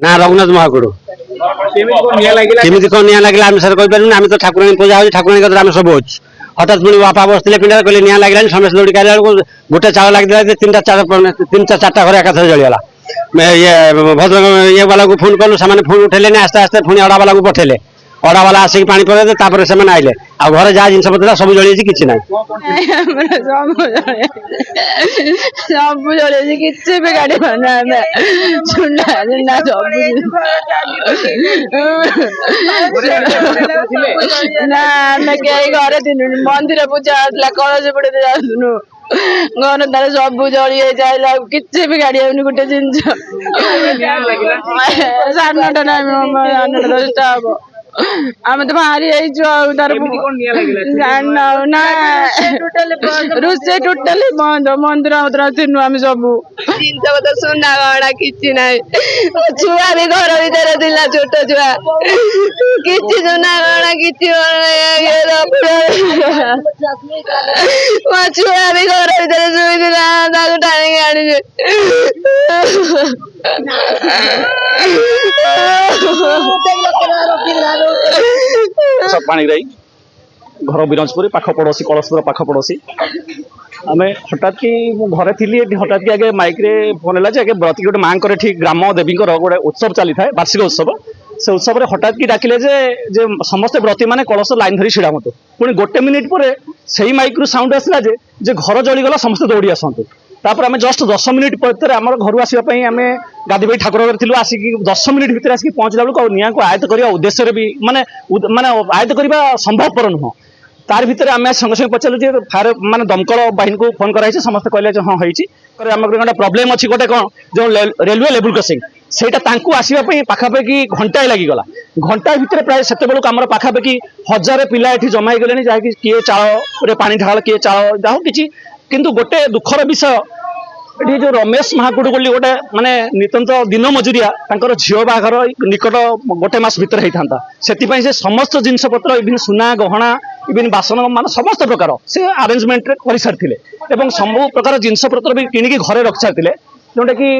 ना रघुनाथ महाकुड़ केमी कौन निया लगे आम सर कहीपर आम तो ठाकुर पूजा हो ठाकुर कतरे आम सब अच्छु हठात पुणी बापा बसते पिंडा कहले निया लगे समस्त दौड़ी खाला गोटे चावल लगे तीन चार्टा घर एकाथर जलीगला ये भद्रक ये वाला को फोन कलु से फोन उठेले आस्ते आस्ते पुणी अड़ा वाला को पठेले अड़ा वाला आसिक पानी पड़े से आइले आ घर जहाँ जिन पड़ा सब जली कि ना सब जली किसी भी गाड़ी चुना चुना सब ना घर मंदिर पूजा कलश पड़े जाऊनु घर तार सब जली जाइला किसी भी गाड़ी आउनी गोटे जिन साढ़े 9टा ना 10टा हम आम तो बाहरी रोसे टोटाली बंद मंदिर तीनू आम सब जिन सुना गड़ा कि ना छुआ भी घर भर था छोट छुआ कि सुना गड़ा कि छुआ भी घर भर शुई टाणी आनी पानी रही घर बिरंजपुर पाख पड़ोसी कलशपुर पाख पड़ोसी आम हठात कि घरे थी हठात कि आगे माइक रे फोन है व्रती गोटे माँ ठीक ग्राम देवी गोटे उत्सव चली था वार्षिक उत्सव से उत्सव में हठात कि डाकिले जे समस्त व्रती मैंने कलश लाइन धरी छिड़ा मत पुणी गोटे मिनिट पर से माइक रु साउंड आसला जे घर जलीगला समस्त दौड़ी आसतु तापर आम जस्ट 10 मिनिट पर आम घर आसवाई आम गादी भाई ठाकुर थी आसिक 10 मिनिट भितर आसिक पहुँचला बेलू निआ को आयत्त करने उद्देश्य भी माने माने आयत्त करने संभवपर नुह तार भितर आम संगे संगे पचारू फायर माने दमकल बाहिनी को फोन कराई समस्त कहले हाँ होती आम गोटे प्रोब्लेम अच्छी गोटे कौन जो रेलवे लेवल क्रॉसिंग सेटा आसवाई पाखापाखि घंटाए लगिगला घंटा भितर प्राय से आम पाखापाखि 1000 पिला ये जमा गले जहाँकि किए चाल पानी ढाल किए चाल जहाँ कि किंतु गोटे दुखर विषय ये जो रमेश महाकुड़ बोली गोटे माने नितंत दिन मजुरिया झील बाहर निकट गोटे मास भीतर होता से समस्त जिनस पत्र इवन सुना गहना इवन बासन मान समस्त प्रकार से आरेंजमेंट कर सारी सब प्रकार जिनस पत्र भी किणिकी घरे रखी सारी जोटा कि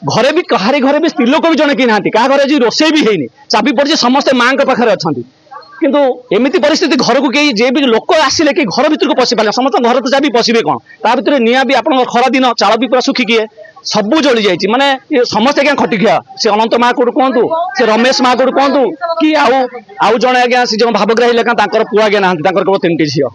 घरे भी कहारी घरे भी स्त्रीलोक भी जड़े कि ना क्या घरे रोषे भी है चाबी पड़ी समस्ते माँ पाखे अच्छा किंतु एमती परिस्थिति घर को कई जे भी लोक आसिले कि घर भर को पशि पारे समस्त घर तो जाबी पशे कौन ता भर निआ भी आप खरा दिन चाल भी पूरा सुखी किए सबू जली जाइए माने समस्त क्या खटिखिया से अनंत महाकुड़ कहतु से रमेश महाकुड़ कहतु कि आउ जड़े आज्ञा से जो भावग्राही लेखा पुआ आज्ञा ना केवल 3टी झील